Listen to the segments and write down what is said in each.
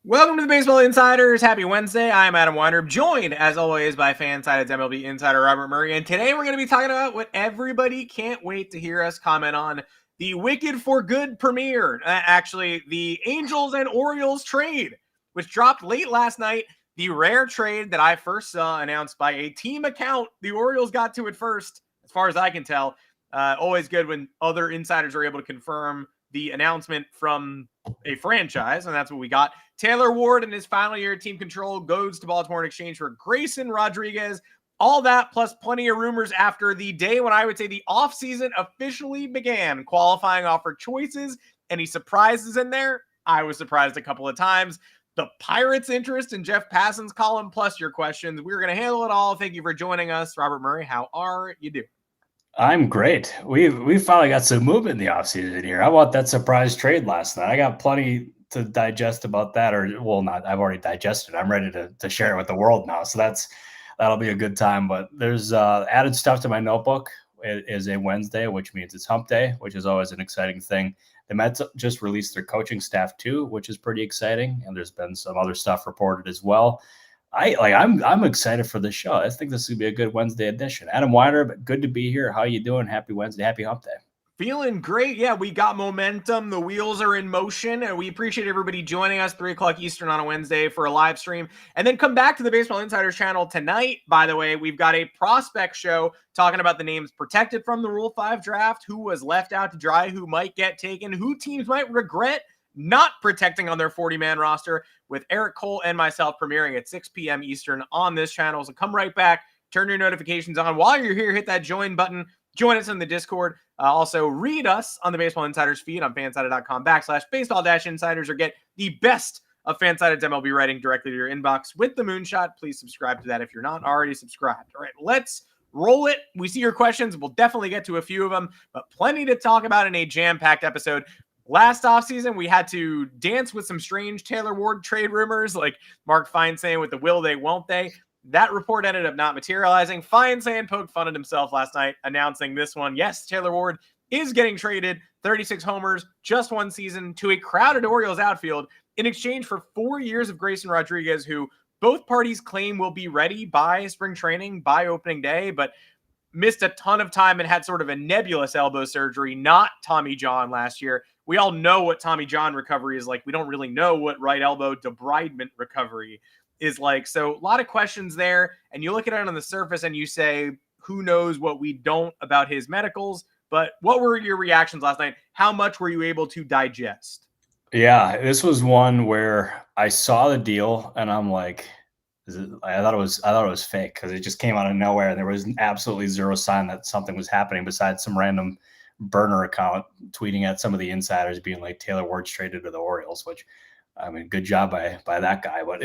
Welcome to the Baseball Insiders. Happy Wednesday. I'm Adam Weinrib, joined as always by FanSided MLB insider Robert Murray. And today we're going to be talking about what everybody can't wait to hear us comment on: the Wicked for Good premiere. Actually, the Angels and Orioles trade, which dropped late last night. The rare trade that I first saw announced by a team account. The Orioles got to it first, as far as I can tell. Always good when other insiders are able to confirm the announcement from a franchise, and that's what we got. Taylor Ward, in his final year at team control, goes to Baltimore in exchange for Grayson Rodriguez. All that plus plenty of rumors after the day when I would say the offseason officially began. Qualifying offer choices. Any surprises in there? I was surprised a couple of times. The Pirates' interest in Jeff Passan's column, plus your questions. We're going to handle it all. Thank you for joining us. Robert Murray, how are you doing? I'm great. We finally got some movement in the offseason here. How about that surprise trade last night? I got plenty to digest about that, I've already digested. I'm ready to share it with the world now. So that'll be a good time. But there's added stuff to my notebook. It is a Wednesday, which means it's hump day, which is always an exciting thing. The Mets just released their coaching staff too, which is pretty exciting. And there's been some other stuff reported as well. I'm excited for the show. I think this is gonna be a good Wednesday edition. Adam Weinrib, good to be here. How you doing? Happy Wednesday. Happy hump day. Feeling great. Yeah, we got momentum. The wheels are in motion, and we appreciate everybody joining us 3 o'clock Eastern on a Wednesday for a live stream. And then come back to the Baseball Insiders channel tonight. By the way, we've got a prospect show talking about the names protected from the Rule 5 draft, who was left out to dry, who might get taken, who teams might regret not protecting on their 40-man roster, with Eric Cole and myself premiering at 6 p.m. Eastern on this channel. So come right back, turn your notifications on. While you're here, hit that join button. Join us in the Discord. Also, read us on the Baseball Insiders feed on fansided.com/baseball-insiders, or get the best of FanSided's MLB writing directly to your inbox with the moonshot. Please subscribe to that if you're not already subscribed. All right, let's roll it. We see your questions. We'll definitely get to a few of them, but plenty to talk about in a jam-packed episode. Last offseason, we had to dance with some strange Taylor Ward trade rumors, like Mark Fine saying with the will they, won't they. That report ended up not materializing. Feinstein poked fun at himself last night, announcing this one. Yes, Taylor Ward is getting traded, 36 homers, just one season, to a crowded Orioles outfield in exchange for 4 years of Grayson Rodriguez, who both parties claim will be ready by spring training, by opening day, but missed a ton of time and had sort of a nebulous elbow surgery, not Tommy John last year. We all know what Tommy John recovery is like. We don't really know what right elbow debridement recovery is like. So a lot of questions there, and you look at it on the surface and you say, who knows what we don't about his medicals. But what were your reactions last night? How much were you able to digest? Yeah, this was one where I saw the deal and I'm like, I thought it was fake because it just came out of nowhere. There was absolutely zero sign that something was happening besides some random burner account tweeting at some of the insiders being like Taylor Ward's traded to the Orioles, which, I mean, good job by that guy. But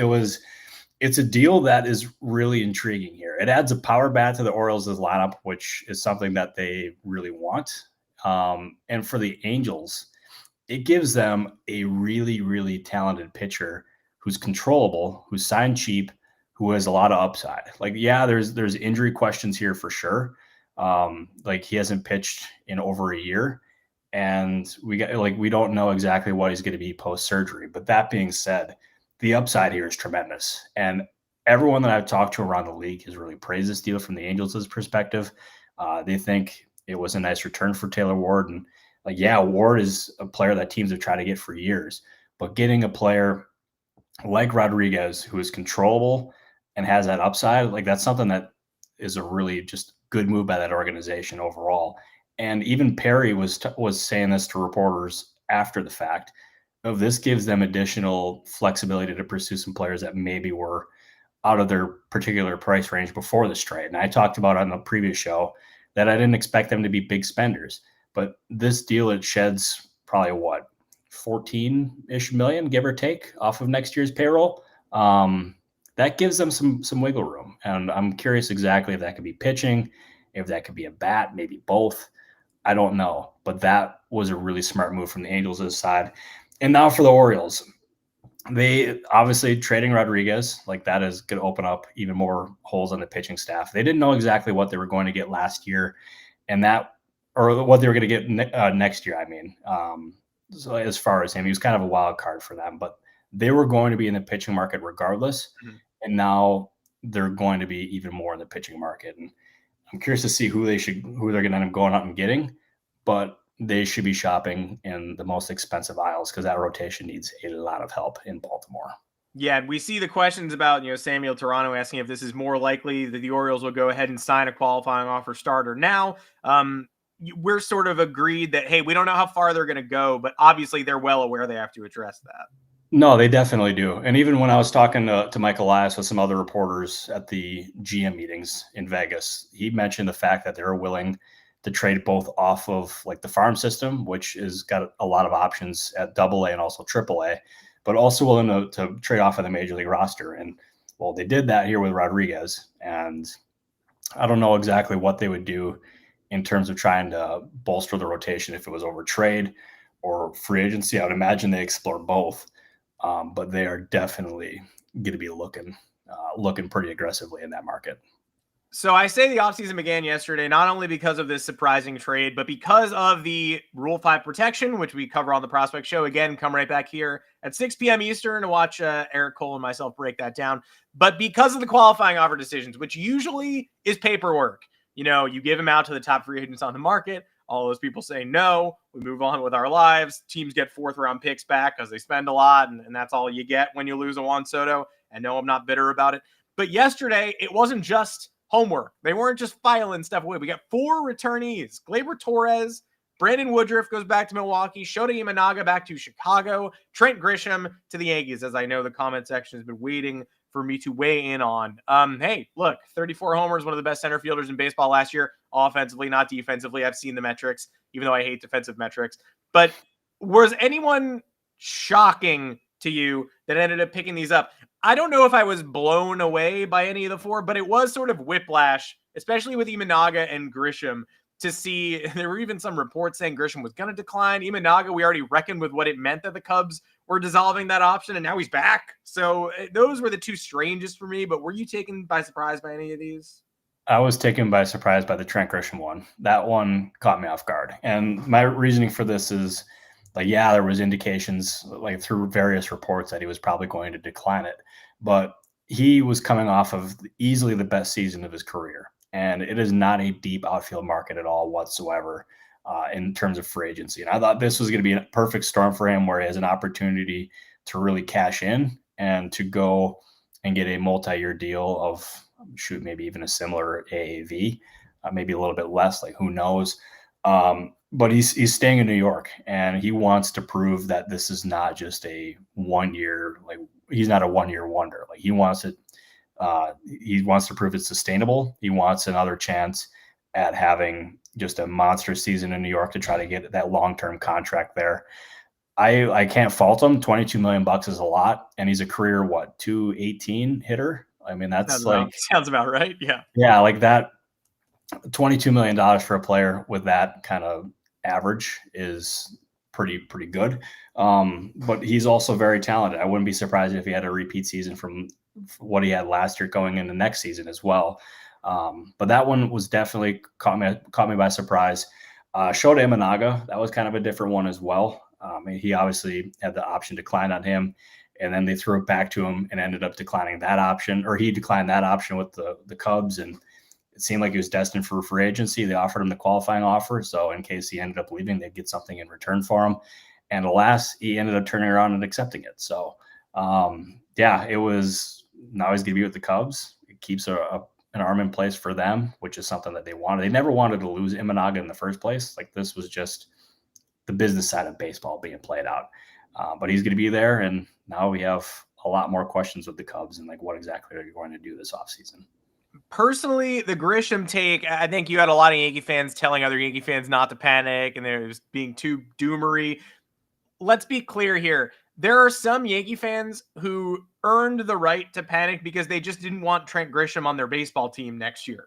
it's a deal that is really intriguing here. It adds a power bat to the Orioles' lineup, which is something that they really want. And for the Angels, it gives them a really, really talented pitcher who's controllable, who's signed cheap, who has a lot of upside. Like, yeah, there's injury questions here for sure. Like, he hasn't pitched in over a year, and we don't know exactly what he's going to be post surgery. But that being said, the upside here is tremendous, and everyone that I've talked to around the league has really praised this deal from the Angels' perspective. They think it was a nice return for Taylor Ward, and like, yeah, Ward is a player that teams have tried to get for years, but getting a player like Rodriguez who is controllable and has that upside, like, that's something that is a really just good move by that organization overall. And even Perry was saying this to reporters after the fact of this gives them additional flexibility to pursue some players that maybe were out of their particular price range before this trade. And I talked about on the previous show that I didn't expect them to be big spenders, but this deal, it sheds probably 14-ish million, give or take, off of next year's payroll. That gives them some wiggle room. And I'm curious exactly if that could be pitching, if that could be a bat, maybe both. I don't know, but that was a really smart move from the Angels' side. And now for the Orioles, they obviously trading Rodriguez, like, that is going to open up even more holes on the pitching staff. They didn't know exactly what they were going to get last year, or what they were going to get next year. I mean, so as far as him, he was kind of a wild card for them, but they were going to be in the pitching market regardless. Mhm. And now they're going to be even more in the pitching market. And I'm curious to see who they're going to end up going out and getting, but they should be shopping in the most expensive aisles because that rotation needs a lot of help in Baltimore. Yeah, and we see the questions about, Samuel Toronto asking if this is more likely that the Orioles will go ahead and sign a qualifying offer starter now. We're sort of agreed that, hey, we don't know how far they're going to go, but obviously they're well aware they have to address that. No, they definitely do. And even when I was talking to Mike Elias with some other reporters at the GM meetings in Vegas, he mentioned the fact that they're willing to trade both off of like the farm system, which has got a lot of options at AA and also AAA, but also willing to trade off of the major league roster. And well, they did that here with Rodriguez. And I don't know exactly what they would do in terms of trying to bolster the rotation if it was over trade or free agency. I would imagine they explore both. But they are definitely going to be looking pretty aggressively in that market. So I say the offseason began yesterday, not only because of this surprising trade, but because of the Rule 5 protection, which we cover on the Prospect Show. Again, come right back here at 6 p.m. Eastern to watch Eric Cole and myself break that down. But because of the qualifying offer decisions, which usually is paperwork, you give them out to the top free agents on the market. All those people say no, we move on with our lives. Teams get 4th-round picks back because they spend a lot, and that's all you get when you lose a Juan Soto. And no, I'm not bitter about it. But yesterday, it wasn't just homework. They weren't just filing stuff away. We got 4 returnees. Gleyber Torres, Brandon Woodruff goes back to Milwaukee, Shota Imanaga back to Chicago, Trent Grisham to the Yankees, as I know the comment section has been waiting for me to weigh in on. Hey, look, 34 homers, one of the best center fielders in baseball last year, offensively, not defensively. I've seen the metrics, even though I hate defensive metrics. But was anyone shocking to you that ended up picking these up? I don't know if I was blown away by any of the 4, but it was sort of whiplash, especially with Imanaga and Grisham, to see. There were even some reports saying Grisham was going to decline. Imanaga, we already reckoned with what it meant that the Cubs were dissolving that option, and now he's back. So those were the 2 strangest for me, but were you taken by surprise by any of these? I was taken by surprise by the Trent Grisham one. That one caught me off guard. And my reasoning for this is, like, yeah, there was indications like through various reports that he was probably going to decline it, but he was coming off of easily the best season of his career. And it is not a deep outfield market at all whatsoever in terms of free agency. And I thought this was going to be a perfect storm for him where he has an opportunity to really cash in and to go and get a multi-year deal of maybe even a similar AAV, maybe a little bit less, like who knows. But he's staying in New York, and he wants to prove that this is not just a 1 year, like he's not a 1 year wonder. Like he wants to prove it's sustainable. He wants another chance at having just a monster season in New York to try to get that long-term contract there. I can't fault him. $22 million is a lot, and he's a career 218 hitter. I mean, that's sounds about right. Yeah. Yeah, like that. $22 million for a player with that kind of average is pretty good. But he's also very talented. I wouldn't be surprised if he had a repeat season from what he had last year going into next season as well. But that one was definitely caught me by surprise. Shota Imanaga, that was kind of a different one as well. He obviously had the option decline on him, and then they threw it back to him and ended up declining that option, or he declined that option with the Cubs, and it seemed like he was destined for free agency. They offered him the qualifying offer, so in case he ended up leaving, they'd get something in return for him. And alas, he ended up turning around and accepting it. So, yeah, it was. Now he's going to be with the Cubs. It keeps an arm in place for them, which is something that they wanted. They never wanted to lose Imanaga in the first place. Like, this was just the business side of baseball being played out. But he's going to be there, and now we have a lot more questions with the Cubs and like what exactly are you going to do this offseason. Personally, the Grisham take, I think you had a lot of Yankee fans telling other Yankee fans not to panic and they're just being too doomery. Let's be clear here. There are some Yankee fans who earned the right to panic because they just didn't want Trent Grisham on their baseball team next year.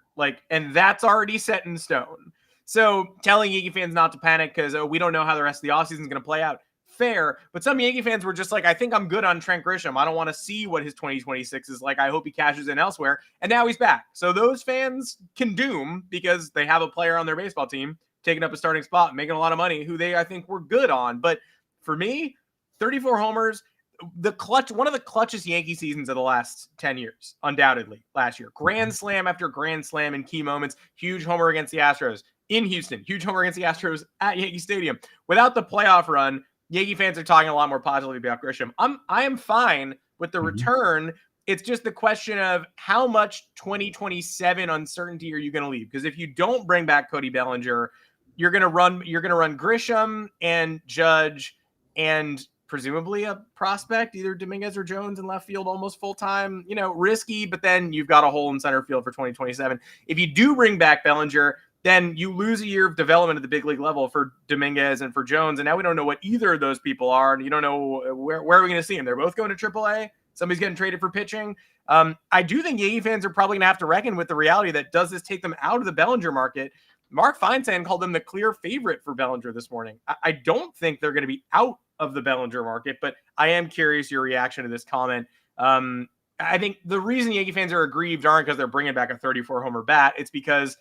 And that's already set in stone. So telling Yankee fans not to panic because we don't know how the rest of the offseason is going to play out. Fair, but some Yankee fans were just like, I think I'm good on Trent Grisham. I don't want to see what his 2026 is like. I hope he cashes in elsewhere. And now he's back. So those fans can doom because they have a player on their baseball team taking up a starting spot, making a lot of money, who I think were good on. But for me, 34 homers, one of the clutchest Yankee seasons of the last 10 years, undoubtedly last year. Grand slam after grand slam in key moments. Huge homer against the Astros in Houston. Huge homer against the Astros at Yankee Stadium. Without the playoff run, Yankee fans are talking a lot more positively about Grisham. I am fine with the return. It's just the question of how much 2027 uncertainty are you going to leave? Because if you don't bring back Cody Bellinger, you're going to run Grisham and Judge and presumably a prospect, either Dominguez or Jones in left field almost full time. Risky, but then you've got a hole in center field for 2027. If you do bring back Bellinger, then you lose a year of development at the big league level for Dominguez and for Jones. And now we don't know what either of those people are. And you don't know where are we going to see them. They're both going to AAA. Somebody's getting traded for pitching. I do think Yankee fans are probably going to have to reckon with the reality that does this take them out of the Bellinger market? Mark Feinstein called them the clear favorite for Bellinger this morning. I don't think they're going to be out of the Bellinger market, but I am curious your reaction to this comment. I think the reason Yankee fans are aggrieved aren't because they're bringing back a 34-homer bat. It's because,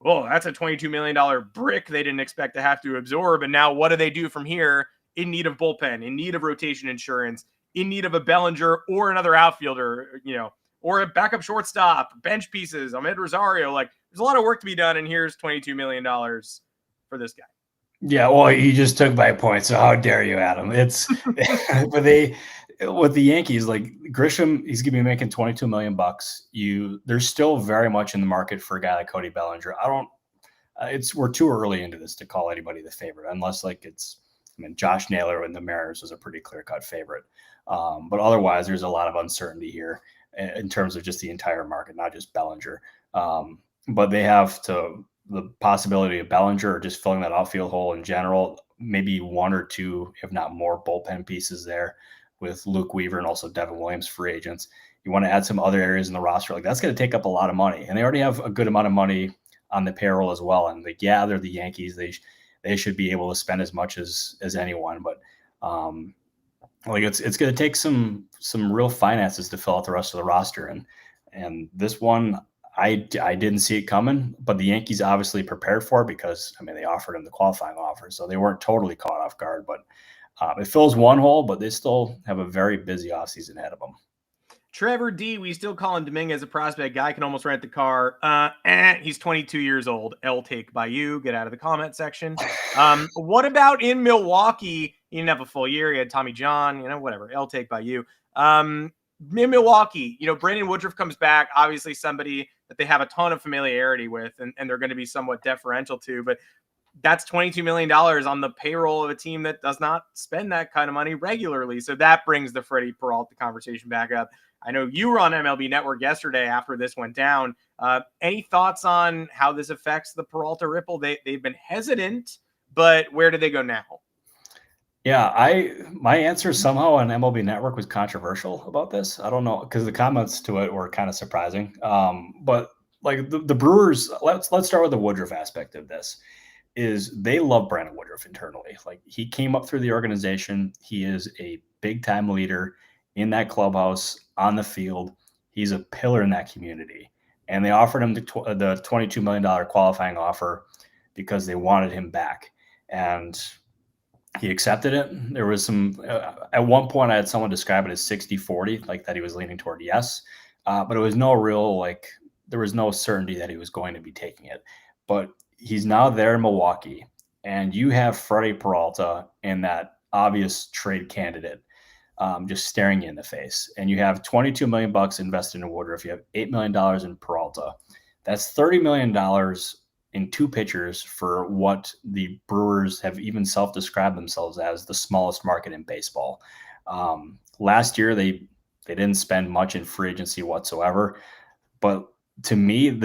that's a $22 million brick they didn't expect to have to absorb. And now what do they do from here in need of bullpen, in need of rotation insurance, in need of a Bellinger or another outfielder, or a backup shortstop, bench pieces, Ahmed Rosario. Like, there's a lot of work to be done, and here's $22 million for this guy. Yeah, well, you just took my point, so how dare you, Adam? It's but with the Yankees, like Grisham, he's gonna be making $22 million. They're still very much in the market for a guy like Cody Bellinger. We're too early into this to call anybody the favorite, unless Josh Naylor in the Mariners was a pretty clear-cut favorite. But otherwise, there's a lot of uncertainty here in terms of just the entire market, not just Bellinger. But they have the possibility of Bellinger or just filling that outfield hole in general, maybe one or two, if not more, bullpen pieces there with Luke Weaver and also Devin Williams, free agents. You want to add some other areas in the roster. Like, that's going to take up a lot of money. And they already have a good amount of money on the payroll as well. And they're the Yankees. They should be able to spend as much as anyone. But it's going to take some real finances to fill out the rest of the roster. And this one, I didn't see it coming, but the Yankees obviously prepared for it because, they offered him the qualifying offer. So they weren't totally caught off guard, but it fills one hole, but they still have a very busy offseason ahead of them. Trevor D, we still call him Dominguez a prospect. Guy can almost rent the car. He's 22 years old. L take by you. Get out of the comment section. What about in Milwaukee? He didn't have a full year. He had Tommy John, whatever. L take by you. In Milwaukee, Brandon Woodruff comes back. Obviously somebody that they have a ton of familiarity with and they're going to be somewhat deferential to, but that's $22 million on the payroll of a team that does not spend that kind of money regularly. So that brings the Freddy Peralta conversation back up. I know you were on MLB Network yesterday after this went down. Any thoughts on how this affects the Peralta ripple? They've been hesitant, but where do they go now? Yeah, my answer somehow on MLB Network was controversial about this. I don't know, because the comments to it were kind of surprising. But like the Brewers, let's start with the Woodruff aspect of this. Is they love Brandon Woodruff internally. Like, he came up through the organization. He is a big time leader in that clubhouse, on the field. He's a pillar in that community. And they offered him the $22 million qualifying offer because they wanted him back. And he accepted it. There was some, at one point I had someone describe it as 60-40, like that he was leaning toward yes. But it was no real, there was no certainty that he was going to be taking it. But he's now there in Milwaukee, and you have Freddy Peralta in that obvious trade candidate just staring you in the face. And you have $22 million invested in Woodruff. You have $8 million in Peralta. That's $30 million in two pitchers for what the Brewers have even self-described themselves as the smallest market in baseball. Last year, they didn't spend much in free agency whatsoever. But to me,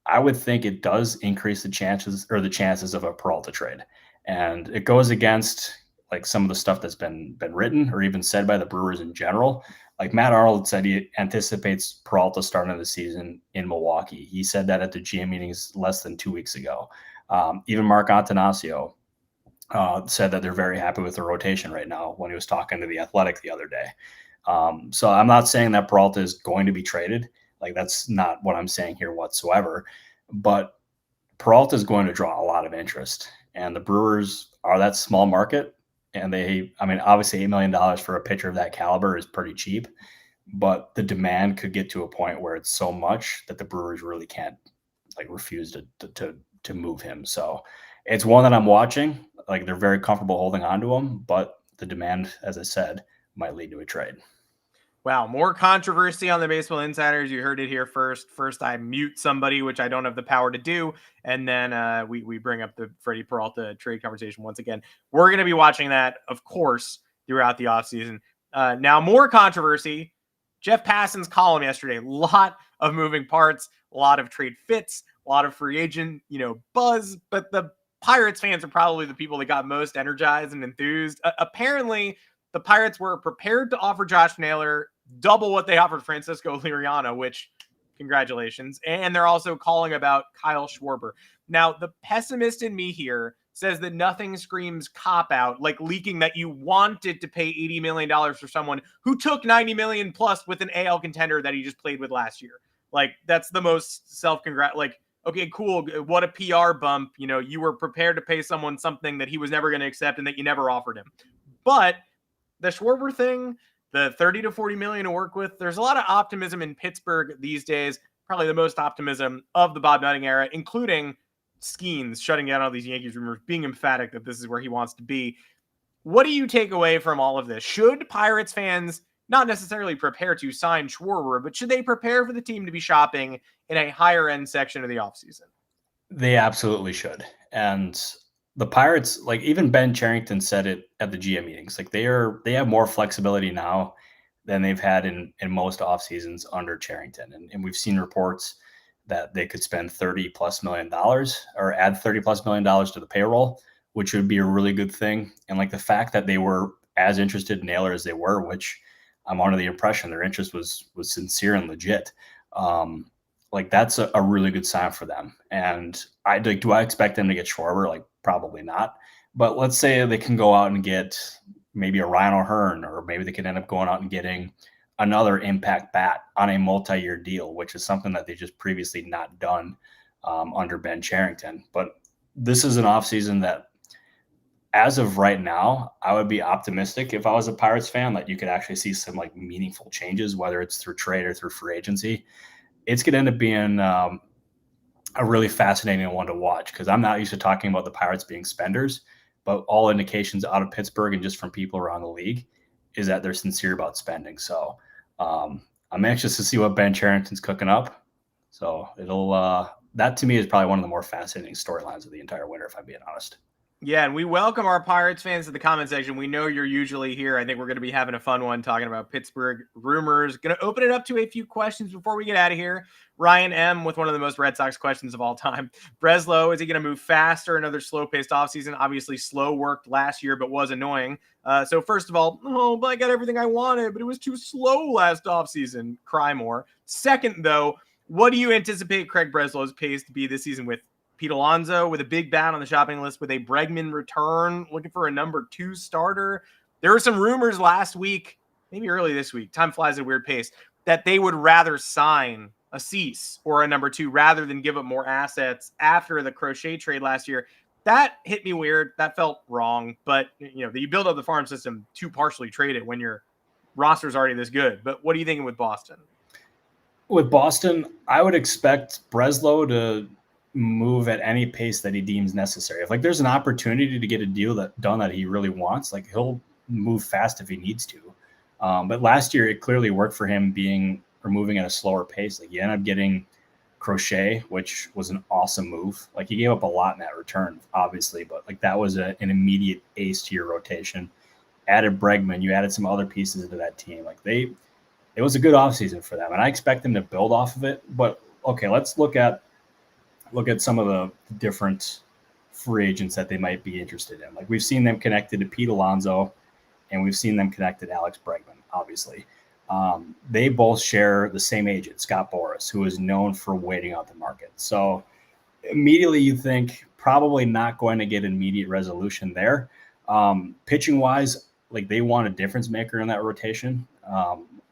I would think it does increase the chances of a Peralta trade. And it goes against some of the stuff that's been written or even said by the Brewers in general. Like Matt Arnold said, he anticipates Peralta starting the season in Milwaukee. He said that at the GM meetings less than 2 weeks ago. Even Mark Antanasio said that they're very happy with the rotation right now when he was talking to The Athletic the other day. So I'm not saying that Peralta is going to be traded. That's not what I'm saying here whatsoever. But Peralta is going to draw a lot of interest. And the Brewers are that small market. And obviously $8 million for a pitcher of that caliber is pretty cheap, but the demand could get to a point where it's so much that the Brewers really can't refuse to move him. So it's one that I'm watching. Like, they're very comfortable holding on to him, but the demand, as I said, might lead to a trade. Wow, more controversy on the Baseball Insiders. You heard it here first. First, I mute somebody, which I don't have the power to do, and then we bring up the Freddy Peralta trade conversation once again. We're going to be watching that, of course, throughout the offseason. Now, more controversy. Jeff Passan's column yesterday. A lot of moving parts, a lot of trade fits, a lot of free agent, buzz. But the Pirates fans are probably the people that got most energized and enthused. Apparently, the Pirates were prepared to offer Josh Naylor double what they offered Francisco Liriano, which, congratulations. And they're also calling about Kyle Schwarber. Now, the pessimist in me here says that nothing screams cop out, like leaking that you wanted to pay $80 million for someone who took $90 million plus with an AL contender that he just played with last year. Like, that's the most like, okay, cool. What a PR bump. You were prepared to pay someone something that he was never going to accept and that you never offered him. But the Schwarber thing, the 30 to 40 million to work with, there's a lot of optimism in Pittsburgh these days, probably the most optimism of the Bob Nutting era, including Skeens shutting down all these Yankees rumors, being emphatic that this is where he wants to be. What do you take away from all of this? Should Pirates fans not necessarily prepare to sign Schwarber, but should they prepare for the team to be shopping in a higher end section of the offseason? They absolutely should. And the Pirates, like, even Ben Cherington said it at the GM meetings, like, they have more flexibility now than they've had in most off seasons under Cherington. And we've seen reports that they could spend $30+ million or add $30+ million to the payroll, which would be a really good thing. And like, the fact that they were as interested in Naylor as they were, which I'm under the impression their interest was sincere and legit. Like, that's a really good sign for them. And do I expect them to get Schwarber? Like, probably not. But let's say they can go out and get maybe a Ryan O'Hearn, or maybe they could end up going out and getting another impact bat on a multi-year deal, which is something that they just previously not done under Ben Cherington. But this is an offseason that, as of right now, I would be optimistic if I was a Pirates fan that you could actually see some like meaningful changes, whether it's through trade or through free agency. It's going to end up being a really fascinating one to watch, because I'm not used to talking about the Pirates being spenders, but all indications out of Pittsburgh and just from people around the league is that they're sincere about spending. So I'm anxious to see what Ben Cherington's cooking up. So that to me is probably one of the more fascinating storylines of the entire winter, if I'm being honest. Yeah, and we welcome our Pirates fans to the comment section. We know you're usually here. I think we're going to be having a fun one talking about Pittsburgh rumors. Going to open it up to a few questions before we get out of here. Ryan M. with one of the most Red Sox questions of all time. Breslow, is he going to move faster? Another slow-paced offseason. Obviously, slow worked last year, but was annoying. So first of all, but I got everything I wanted, but it was too slow last offseason. Cry more. Second, though, what do you anticipate Craig Breslow's pace to be this season with Pete Alonso, with a big bat on the shopping list, with a Bregman return, looking for a number 2 starter? There were some rumors last week, maybe early this week, time flies at a weird pace, that they would rather sign a Cease or a number 2 rather than give up more assets after the Crochet trade last year. That hit me weird. That felt wrong. But, you build up the farm system to partially trade it when your roster's already this good. But what are you thinking with Boston? With Boston, I would expect Breslow to move at any pace that he deems necessary. If there's an opportunity to get a deal done that he really wants, he'll move fast if he needs to. But last year it clearly worked for him moving at a slower pace. He ended up getting Crochet, which was an awesome move. He gave up a lot in that return, obviously, but that was an immediate ace to your rotation. Added Bregman, you added some other pieces into that team. It was a good offseason for them, and I expect them to build off of it. But okay, let's look at some of the different free agents that they might be interested in. We've seen them connected to Pete Alonso, and we've seen them connected to Alex Bregman, obviously. They both share the same agent, Scott Boras, who is known for waiting out the market. So immediately you think probably not going to get immediate resolution there. Pitching-wise, they want a difference maker in that rotation.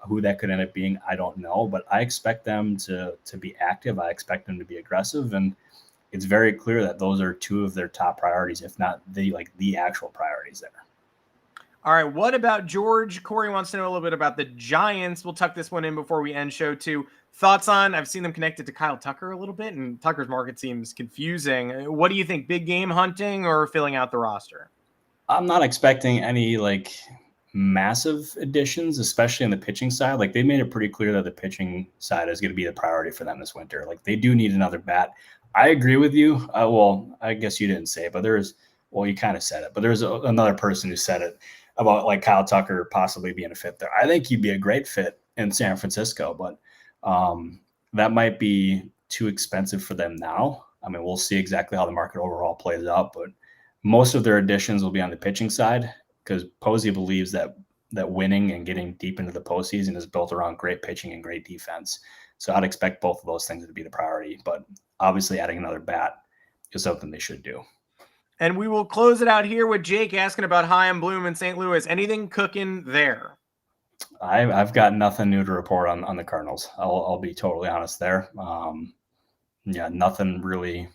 Who that could end up being, I don't know, but I expect them to be active. I expect them to be aggressive, and it's very clear that those are 2 of their top priorities, if not the actual priorities there. All right, what about George? Corey wants to know a little bit about the Giants. We'll tuck this one in before we end show two. Thoughts on, I've seen them connected to Kyle Tucker a little bit, and Tucker's market seems confusing. What do you think, big game hunting or filling out the roster? I'm not expecting any like massive additions, especially on the pitching side. Like they made it pretty clear that the pitching side is going to be the priority for them this winter. Like they do need another bat. I agree with you. Well, I guess you didn't say it, but well, you kind of said it, but there's another person who said it about like Kyle Tucker possibly being a fit there. I think he'd be a great fit in San Francisco, but that might be too expensive for them now. I mean, we'll see exactly how the market overall plays out, but most of their additions will be on the pitching side because Posey believes that winning and getting deep into the postseason is built around great pitching and great defense. So I'd expect both of those things to be the priority, but obviously adding another bat is something they should do. And we will close it out here with Jake asking about Chaim Bloom in St. Louis. Anything cooking there? I've got nothing new to report on the Cardinals. I'll be totally honest there. Yeah, nothing really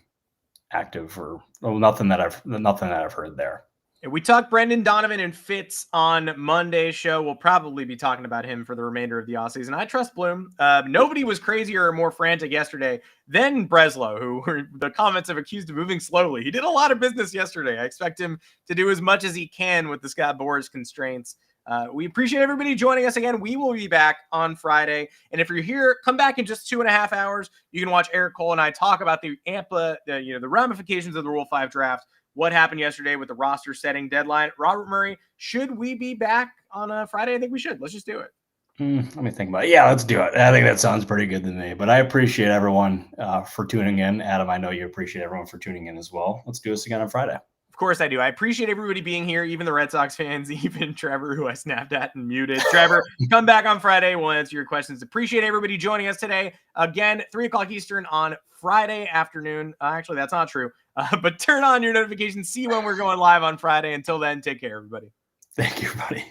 active or nothing that I've heard there. We talked Brendan Donovan and Fitz on Monday's show. We'll probably be talking about him for the remainder of the offseason. I trust Bloom. Nobody was crazier or more frantic yesterday than Breslow, who the comments have accused of moving slowly. He did a lot of business yesterday. I expect him to do as much as he can with the Scott Boras constraints. We appreciate everybody joining us again. We will be back on Friday. And if you're here, come back in just 2.5 hours. You can watch Eric Cole and I talk about the ramifications of the Rule 5 draft. What happened yesterday with the roster setting deadline. Robert Murray, should we be back on a Friday? I think we should. Let's just do it. Let me think about it. Yeah, let's do it. I think that sounds pretty good to me. But I appreciate everyone for tuning in. Adam, I know you appreciate everyone for tuning in as well. Let's do this again on Friday. Of course I do. I appreciate everybody being here, even the Red Sox fans, even Trevor, who I snapped at and muted. Trevor, come back on Friday. We'll answer your questions. Appreciate everybody joining us today. Again, 3 o'clock Eastern on Friday afternoon. Actually, that's not true. But turn on your notifications. See when we're going live on Friday. Until then, take care, everybody. Thank you, buddy.